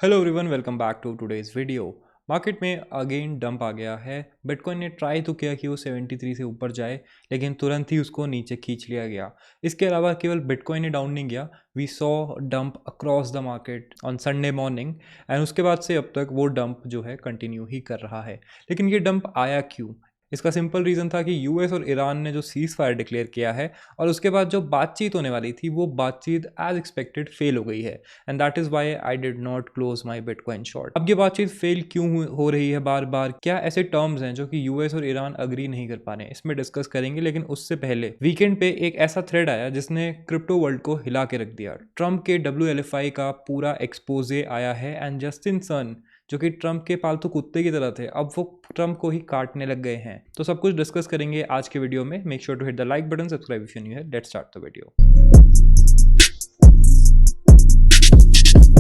Hello everyone, welcome back to today's video. Market में again dump आ गया है। बिटकॉइन ने ट्राई तो किया कि वो 73 से ऊपर जाए, लेकिन तुरंत ही उसको नीचे खींच लिया गया। इसके अलावा केवल बिटकॉइन ही डाउन नहीं गया, we saw dump across the market on Sunday morning and उसके बाद से अब तक वो डंप जो है कंटिन्यू ही कर रहा है। लेकिन ये डंप आया क्यों? इसका सिंपल रीज़न था कि यूएस और ईरान ने जो सीज़ फायर डिक्लेयर किया है और उसके बाद जो बातचीत होने वाली थी वो बातचीत एज एक्सपेक्टेड फेल हो गई है and that is why I did not close my bitcoin short. अब ये बातचीत फेल क्यों हो रही है बार बार? क्या ऐसे टर्म्स हैं जो कि यूएस और ईरान अग्री नहीं कर पा रहे हैं? इसमें डिस्कस करेंगे, लेकिन उससे पहले वीकेंड पे एक ऐसा थ्रेड आया जिसने क्रिप्टो वर्ल्ड को हिला के रख दिया। ट्रम्प के WLFI का पूरा एक्सपोजे आया है एंड जस्टिन सन जो कि ट्रम्प के पालतू कुत्ते की तरह थे, अब वो ट्रम्प को ही काटने लग गए हैं। तो सब कुछ डिस्कस करेंगे आज के वीडियो में। Make sure to hit the like button, subscribe if you new है। Let's start the video.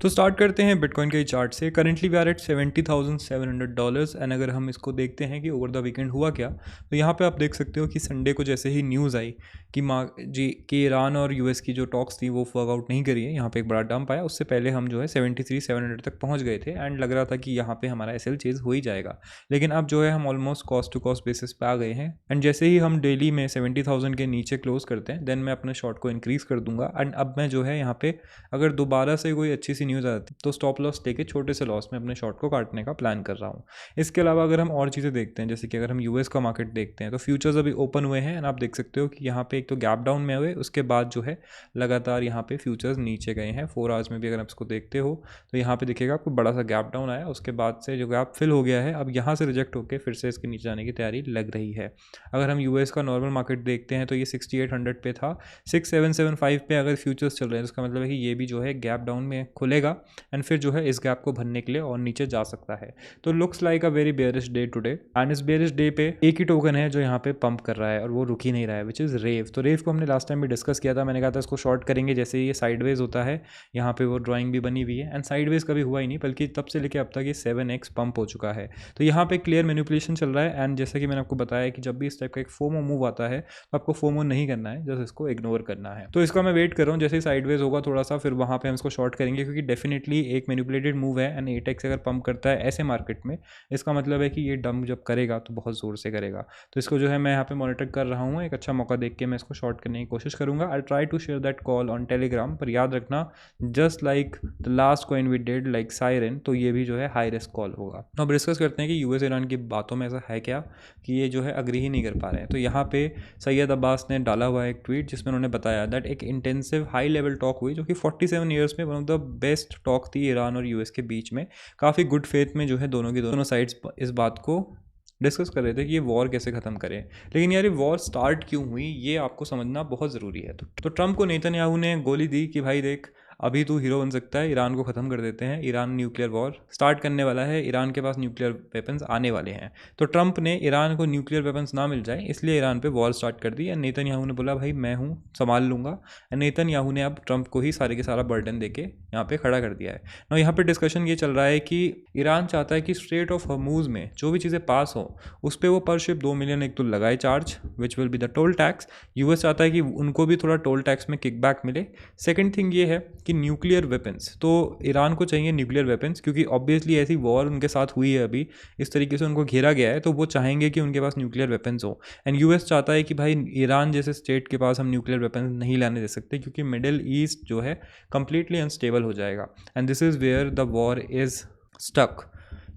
तो स्टार्ट करते हैं बिटकॉइन के चार्ट से। Currently we are at $70,700 and अगर हम इसको देखते हैं कि ओवर द वीकेंड हुआ क्या, तो यहाँ पे आप देख सकते हो कि संडे को जैसे ही न्यूज़ आई कि ईरान और यूएस की जो टॉक्स थी वो वर्कआउट नहीं करी है, यहाँ पे एक बड़ा डंप आया। उससे पहले हम जो है 73,700 तक पहुँच गए थे एंड लग रहा था कि यहाँ पे हमारा एसएल चेज हो ही जाएगा। लेकिन अब जो है हम almost cost to cost basis पे आ गए हैं एंड जैसे ही हम डेली में 70,000 के नीचे क्लोज करते हैं देन मैं अपने शॉर्ट को इंक्रीज़ कर दूंगा। एंड अब मैं जो है यहाँ पे अगर दोबारा से कोई अच्छी सी न्यूज़ आती तो स्टॉप लॉस लेके छोटे से लॉस में अपने शॉर्ट को काटने का प्लान कर रहा हूँ। इसके अलावा अगर हम और चीज़ें देखते हैं, जैसे कि अगर हम यूएस का मार्केट देखते हैं तो फ्यूचर्स अभी ओपन हुए हैं एंड आप देख सकते हो कि यहाँ पे एक तो गैप डाउन में हुए, उसके बाद जो है लगातार यहाँ पे फ्यूचर्स नीचे गए हैं। 4 आवर्स में भी अगर आप इसको देखते हो तो यहाँ पे दिखेगा आपको बड़ा सा गैप डाउन आया, उसके बाद से जो गैप फिल हो गया है अब यहाँ से रिजेक्ट होकर फिर से इसके नीचे जाने की तैयारी लग रही है। अगर हम यूएस का नॉर्मल मार्केट देखते हैं तो ये 6800 पे था, 6775 पे अगर फ्यूचर्स चल रहे हैं, इसका मतलब है कि ये भी जो है गैप डाउन में खुलेगा एंड फिर जो है इस गैप को भरने के लिए और नीचे जा सकता है। तो looks like a very bearish day today and इस बेयरिश डे पे एक ही टोकन है जो यहाँ पे पंप कर रहा है और वो रुक ही नहीं रहा है, विच इज़ रेव। तो रेव को हमने लास्ट टाइम भी डिस्कस किया था, मैंने कहा था इसको शॉर्ट करेंगे जैसे ही ये साइडवेज होता है। यहाँ पे वो ड्राइंग भी बनी हुई है एंड साइडवेज कभी हुआ ही नहीं, बल्कि तब से लेकर अब तक ये 7x पंप हो चुका है। तो यहाँ पे क्लियर मैनिपुलेशन चल रहा है एंड जैसा कि मैंने आपको बताया कि जब भी इस टाइप का एक फोमो मूव आता है तो आपको फोमो नहीं करना है, जस्ट इसको इग्नोर करना है। तो इसका मैं वेट कर रहा हूँ, जैसे ही साइडवेज होगा थोड़ा सा फिर वहाँ पे हम इसको शॉर्ट करेंगे, क्योंकि डेफिनेटली एक मैनिपुलेटेड मूव है एंड 8x अगर पंप करता है ऐसे मार्केट में, इसका मतलब है कि ये डंप जब करेगा तो बहुत ज़ोर से करेगा। तो इसको जो है मैं यहाँ पे मॉनिटर कर रहा हूँ, एक अच्छा मौका देख के मैं इसको शॉर्ट करने की कोशिश करूँगा। I try to share that call on Telegram, पर याद रखना just like the last coin we did like Siren, तो ये भी जो है हाई रिस्क कॉल होगा। अब डिस्कस करते हैं कि यूएस ईरान की बातों में ऐसा है क्या कि ये जो है अग्री ही नहीं कर पा रहे हैं। तो यहाँ पे सैयद अब्बास ने डाला हुआ एक ट्वीट जिसमें उन्होंने बताया दैट एक इंटेंसिव हाई लेवल टॉक हुई जो कि 47 ईयर्स में one of the best talk थी ईरान और यूएस के बीच में। काफ़ी गुड फेथ में जो है दोनों साइड्स इस बात को डिस्कस कर रहे थे कि ये वॉर कैसे ख़त्म करें। लेकिन यार ये वॉर स्टार्ट क्यों हुई ये आपको समझना बहुत ज़रूरी है। तो ट्रम्प को नेतन्याहू ने गोली दी कि भाई देख, अभी तू हीरो बन सकता है, ईरान को ख़त्म कर देते हैं, ईरान न्यूक्लियर वॉर स्टार्ट करने वाला है, ईरान के पास न्यूक्लियर वेपन्स आने वाले हैं। तो ट्रम्प ने ईरान को न्यूक्लियर वेपन्स ना मिल जाए इसलिए ईरान पे वॉर स्टार्ट कर दी एंड नेतन्याहू ने बोला भाई मैं हूँ, संभाल लूँगा। एंड नेतन्याहू ने अब ट्रम्प को ही सारे के सारा बर्डन देके यहाँ पे खड़ा कर दिया है ना। यहाँ पे डिस्कशन ये चल रहा है कि ईरान चाहता है कि स्ट्रेट ऑफ हर्मूज में जो भी चीज़ें पास हो उस पर वो पर शिप 2 मिलियन एक तो लगाए charge, which will be the toll tax. US चाहता है कि उनको भी थोड़ा टोल टैक्स में किकबैक मिले। सेकंड थिंग ये है कि न्यूक्लियर वेपन्स, तो ईरान को चाहिए न्यूक्लियर वेपन्स, क्योंकि ऑब्वियसली ऐसी वॉर उनके साथ हुई है, अभी इस तरीके से उनको घेरा गया है तो वो चाहेंगे कि उनके पास न्यूक्लियर वेपन्स हो। एंड यूएस चाहता है कि भाई ईरान जैसे स्टेट के पास हम न्यूक्लियर वेपन्स नहीं लाने दे सकते, क्योंकि मिडिल ईस्ट जो है कंप्लीटली अनस्टेबल हो जाएगा and this is where the war is stuck.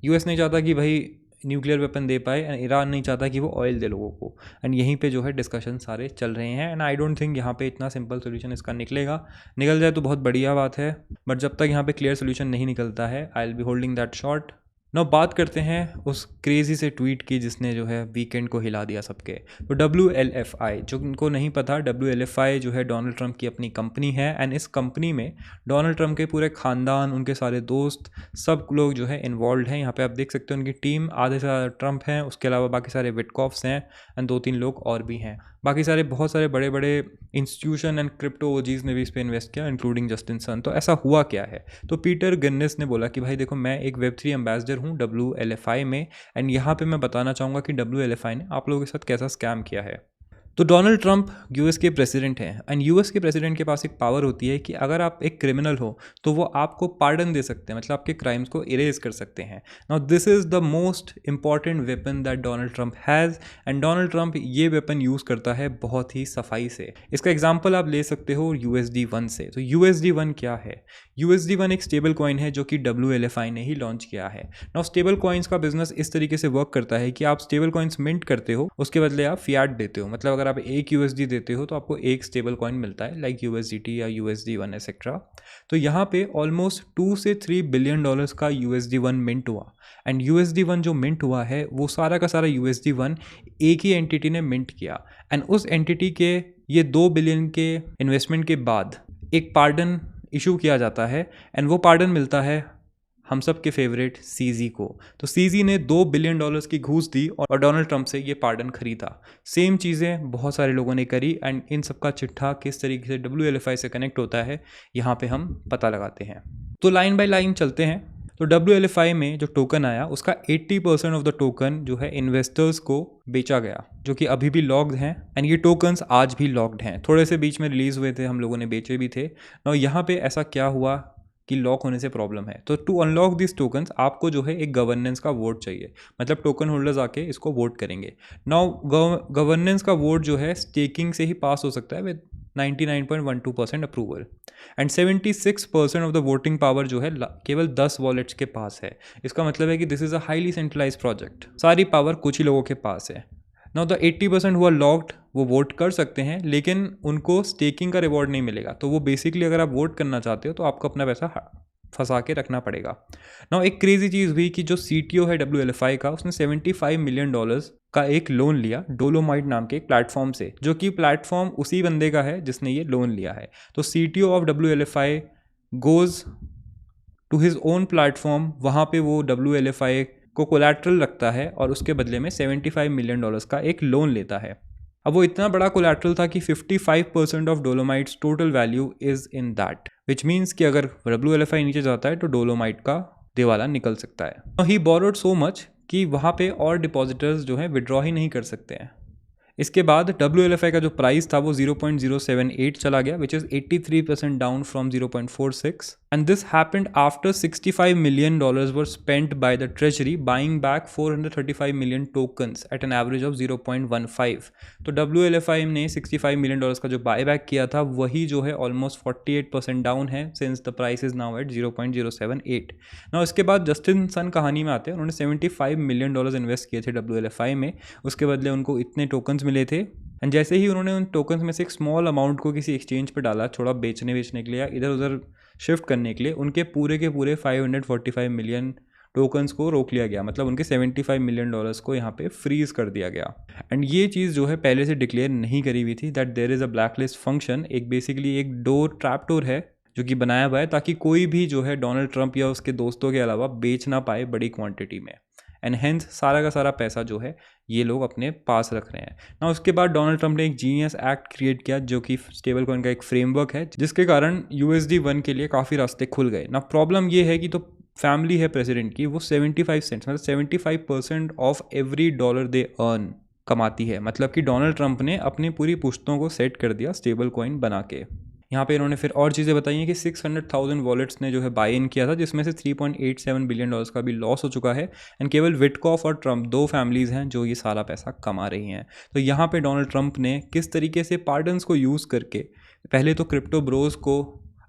US नहीं चाहता कि भाई न्यूक्लियर वेपन दे पाए एंड ईरान नहीं चाहता कि वो ऑयल दे लोगों को। एंड यहीं पे जो है डिस्कशन सारे चल रहे हैं एंड आई डोंट थिंक यहाँ पे इतना सिंपल सोल्यूशन इसका निकलेगा। निकल जाए तो बहुत बढ़िया बात है, बट जब तक यहाँ पे क्लियर सोल्यूशन नहीं निकलता है I will be holding that short. Now बात करते हैं उस क्रेजी से ट्वीट की जिसने जो है वीकेंड को हिला दिया सबके। तो WLFI, जो उनको नहीं पता, WLFI जो है डोनाल्ड ट्रंप की अपनी कंपनी है एंड इस कंपनी में डोनाल्ड ट्रंप के पूरे ख़ानदान, उनके सारे दोस्त, सब लोग जो है इन्वॉल्व हैं। यहाँ पे आप देख सकते हो उनकी टीम आधे से ज़्यादा ट्रंप हैं, उसके अलावा बाकी सारे विटकॉफ्स हैं एंड 2-3 लोग और भी हैं। बाकी सारे बहुत सारे बड़े बड़े इंस्टीट्यूशन एंड क्रिप्टो ओजीज ने भी इस पर इन्वेस्ट किया, इंक्लूडिंग जस्टिन सन। तो ऐसा हुआ क्या है? तो पीटर गन्नेस ने बोला कि भाई देखो मैं एक Web3 एम्बेसडर हूँ WLFI में एंड यहाँ पे मैं बताना चाहूँगा कि WLFI ने आप लोगों के साथ कैसा स्कैम किया है। तो डोनाल्ड ट्रंप यूएस के प्रेसिडेंट हैं एंड यूएस के प्रेसिडेंट के पास एक पावर होती है कि अगर आप एक क्रिमिनल हो तो वो आपको पार्डन दे सकते हैं, मतलब आपके क्राइम्स को इरेज कर सकते हैं। Now this is the most important weapon that Donald Trump has and Donald Trump ये वेपन यूज़ करता है बहुत ही सफाई से। इसका एग्जाम्पल आप ले सकते हो USD1 से। तो USD1 क्या है? USD1 एक स्टेबल कॉइन है जो कि WLFI ने ही लॉन्च किया है। नाउ स्टेबल कॉइन्स का बिजनेस इस तरीके से वर्क करता है कि आप स्टेबल कॉइन्स मिंट करते हो, उसके बदले आप फियाट देते हो। मतलब अगर आप एक USD देते हो तो आपको एक स्टेबल कॉइन मिलता है, लाइक USDT या USD1 एक्सेट्रा। तो यहाँ पे ऑलमोस्ट 2 से 3 बिलियन डॉलर्स का USD1 मिंट हुआ एंड USD1 जो मिंट हुआ है वो सारा का सारा USD1 एक ही एंटिटी ने मिंट किया एंड उस एंटिटी के ये 2 बिलियन के इन्वेस्टमेंट के बाद एक पार्डन इशू किया जाता है एंड वो पार्डन मिलता है हम सब के फेवरेट सीजी को। तो सीजी ने 2 बिलियन डॉलर्स की घूस दी और डोनाल्ड ट्रंप से ये पार्डन खरीदा। सेम चीज़ें बहुत सारे लोगों ने करी एंड इन सब का चिट्ठा किस तरीके से WLFI से कनेक्ट होता है यहाँ पे हम पता लगाते हैं। तो लाइन बाय लाइन चलते हैं। तो WLFI में जो टोकन आया उसका 80% ऑफ द टोकन जो है इन्वेस्टर्स को बेचा गया, जो कि अभी भी लॉक्ड हैं एंड ये टोकन्स आज भी लॉक्ड हैं। थोड़े से बीच में रिलीज हुए थे, हम लोगों ने बेचे भी थे। और यहाँ पे ऐसा क्या हुआ कि लॉक होने से प्रॉब्लम है। तो टू अनलॉक दिस टोकन्स आपको जो है एक गवर्नेंस का वोट चाहिए, मतलब टोकन होल्डर्स आके इसको वोट करेंगे। नाउ गवर्नेंस का वोट जो है स्टेकिंग से ही पास हो सकता है with 99.12% approval and 76% of the voting power जो है केवल 10 वॉलेट्स के पास है। इसका मतलब है कि this is a highly centralize project, सारी पावर कुछ ही लोगों के पास है। नाउ द 80% हुआ लॉक्ड, वो वोट कर सकते हैं लेकिन उनको स्टेकिंग का रिवॉर्ड नहीं मिलेगा। तो वो बेसिकली अगर आप वोट करना चाहते हो तो आपको अपना पैसा फंसा के रखना पड़ेगा। नाउ एक क्रेजी चीज़ हुई कि जो CTO है WLFI का, उसने $75 मिलियन का एक लोन लिया डोलोमाइट नाम के एक प्लेटफॉर्म से, जो कि प्लेटफॉर्म उसी बंदे का है जिसने ये लोन लिया है। तो CTO of WLFI goes to his own platform, वहाँ पे वो WLFI को कोलैटरल रखता है और उसके बदले में $75 मिलियन का एक लोन लेता है। अब वो इतना बड़ा कोलैटरल था कि 55% of dolomites total value is in that, which means कि अगर WLFI नीचे जाता है तो डोलोमाइट का दिवाला निकल सकता है। ही बोरोड सो मच कि वहाँ पे और डिपॉजिटर्स जो हैं विड्रॉ ही नहीं कर सकते हैं। इसके बाद WLFI का जो प्राइस था वो 0.078 चला गया, which is 83% down from 0.46 and this happened after $65 million were spent by the treasury buying back 435 million tokens at an average of 0.15। तो WLFI ने $65 मिलियन का जो बाय बैक किया था वही जो है ऑलमोस्ट 48% डाउन है since the price is now at 0.078। Now इसके बाद जस्टिन सन कहानी में आते हैं। उन्होंने $75 मिलियन इन्वेस्ट किए थे WLFI में, उसके बदले उनको इतने टोकन्स मिले थे एंड जैसे ही उन्होंने उन टोकन्स में से एक स्मॉल अमाउंट को किसी एक्सचेंज पे डाला, थोड़ा बेचने के लिए या इधर उधर शिफ्ट करने के लिए, उनके पूरे के पूरे 545 मिलियन टोकन्स को रोक लिया गया। मतलब उनके $75 मिलियन को यहाँ पे फ्रीज कर दिया गया एंड ये चीज़ जो है पहले से डिक्लेयर नहीं करी हुई थी that there is a black list function. एक बेसिकली एक डोर ट्रैप डोर है जो कि बनाया हुआ है ताकि कोई भी जो है डोनाल्ड ट्रंप या उसके दोस्तों के अलावा बेच ना पाए बड़ी क्वांटिटी में एंड हेंस सारा का सारा पैसा जो है ये लोग अपने पास रख रहे हैं ना। उसके बाद डोनाल्ड ट्रंप ने एक जीनियस एक्ट क्रिएट किया जो कि स्टेबल कॉइन का एक फ्रेमवर्क है, जिसके कारण USD1 के लिए काफ़ी रास्ते खुल गए ना। प्रॉब्लम ये है कि तो फैमिली है प्रेसिडेंट की, वो 75 सेंट्स मतलब 75% of every dollar they earn कमाती है। मतलब कि डोनाल्ड ट्रंप ने अपनी पूरी पुश्तों को सेट कर दिया स्टेबल कॉइन बना के। यहाँ पे इन्होंने फिर और चीज़ें बताई हैं कि 600,000 वॉलेट्स ने जो है बाय इन किया था, जिसमें से $3.87 बिलियन का भी लॉस हो चुका है एंड केवल विटकॉफ और ट्रंप दो फैमिलीज़ हैं जो ये सारा पैसा कमा रही हैं। तो यहाँ पे डोनाल्ड ट्रंप ने किस तरीके से पार्डन्स को यूज़ करके पहले तो क्रिप्टो ब्रोज को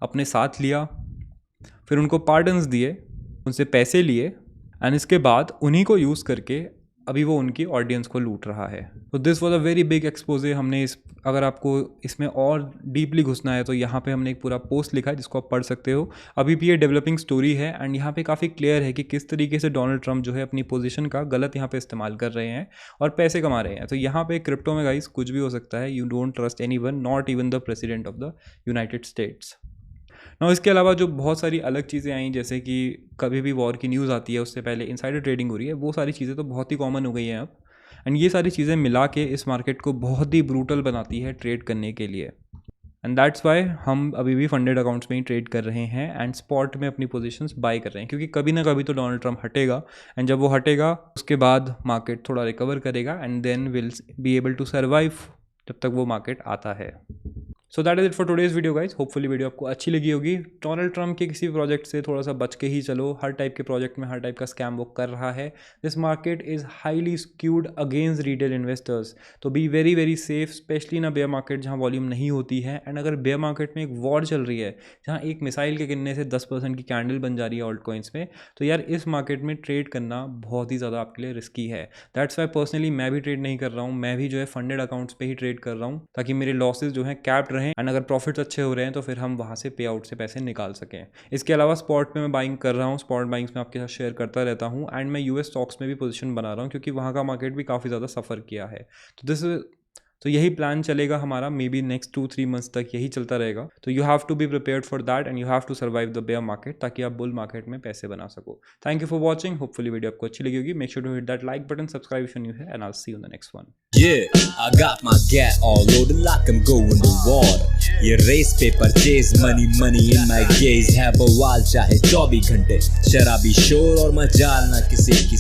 अपने साथ लिया, फिर उनको पार्डन्स दिए, उनसे पैसे लिए एंड इसके बाद उन्हीं को यूज़ करके अभी वो उनकी ऑडियंस को लूट रहा है। तो this was a very big exposé. हमने अगर आपको इसमें और डीपली घुसना है तो यहाँ पे हमने एक पूरा पोस्ट लिखा है जिसको आप पढ़ सकते हो। अभी भी ये डेवलपिंग स्टोरी है एंड यहाँ पे काफ़ी क्लियर है कि किस तरीके से डोनाल्ड ट्रंप जो है अपनी पोजीशन का गलत यहाँ पे इस्तेमाल कर रहे हैं और पैसे कमा रहे हैं। तो यहाँ पे क्रिप्टो में गाइस कुछ भी हो सकता है। You don't trust anyone, not even the president of the United states. ना इसके अलावा जो बहुत सारी अलग चीज़ें आई, जैसे कि कभी भी वॉर की न्यूज़ आती है उससे पहले इनसाइडर ट्रेडिंग हो रही है, वो सारी चीज़ें तो बहुत ही कॉमन हो गई हैं अब एंड ये सारी चीज़ें मिला के इस मार्केट को बहुत ही ब्रूटल बनाती है ट्रेड करने के लिए एंड दैट्स वाई हम अभी भी फंडेड अकाउंट्स में ही ट्रेड कर रहे हैं एंड स्पॉट में अपनी पोजीशंस बाय कर रहे हैं, क्योंकि कभी ना कभी तो डोनाल्ड ट्रंप हटेगा एंड जब वो हटेगा उसके बाद मार्केट थोड़ा रिकवर करेगा and then will be able to survive जब तक वो मार्केट आता है। So that is it for today's video guys. Hopefully video आपको अच्छी लगी होगी। डोनाल्ड ट्रंप के किसी प्रोजेक्ट से थोड़ा सा बच के ही चलो। हर टाइप के प्रोजेक्ट में हर टाइप का स्कैम वो कर रहा है। This market is highly skewed against retail investors, तो be very very safe, especially in a bear market जहाँ वॉल्यूम नहीं होती है। एंड अगर बेयर मार्केट में एक वॉर चल रही है जहाँ एक मिसाइल के गिनने से 10% की कैंडल बन जा रही है ऑल्ट कॉइन्स में, तो यार इस मार्केट में ट्रेड करना बहुत ही ज़्यादा आपके लिए रिस्की है। दैट्स वाई पर्सनली मैं भी ट्रेड नहीं कर रहा हूँ। मैं भी जो है फंडेड अकाउंट्स पे ही ट्रेड कर रहा हूँ ताकि मेरे लॉसेज जो है कैप्ड रहें एंड अगर प्रॉफिट्स अच्छे हो रहे हैं तो फिर हम वहाँ से पे आउट से पैसे निकाल सकें। इसके अलावा स्पॉट में मैं बाइंग कर रहा हूँ, स्पॉट बाइंग्स में आपके साथ शेयर करता रहता हूँ। एंड मैं यूएस स्टॉक्स में भी पोजीशन बना रहा हूँ क्योंकि वहाँ का मार्केट भी काफ़ी ज़्यादा सफ़र किया है। तो यही प्लान चलेगा हमारा, मे बी नेक्स्ट 2-3 मंथ्स तक यही चलता रहेगा। तो you have to be prepared for that and you have to survive the bear market ताकि आप बुल मार्केट में पैसे बना सको। Thank you for watching. Hopefully video आपको अच्छी लगी होगी। Make sure to hit that like button, subscribe if you new है, and I will see you in the next one. Yeah, I got my gat all loaded like I'm going to war. ये race paper chase money money in my gauge है बवाल चाहे 24 घंटे शराबी शोर और मजाल ना किसी की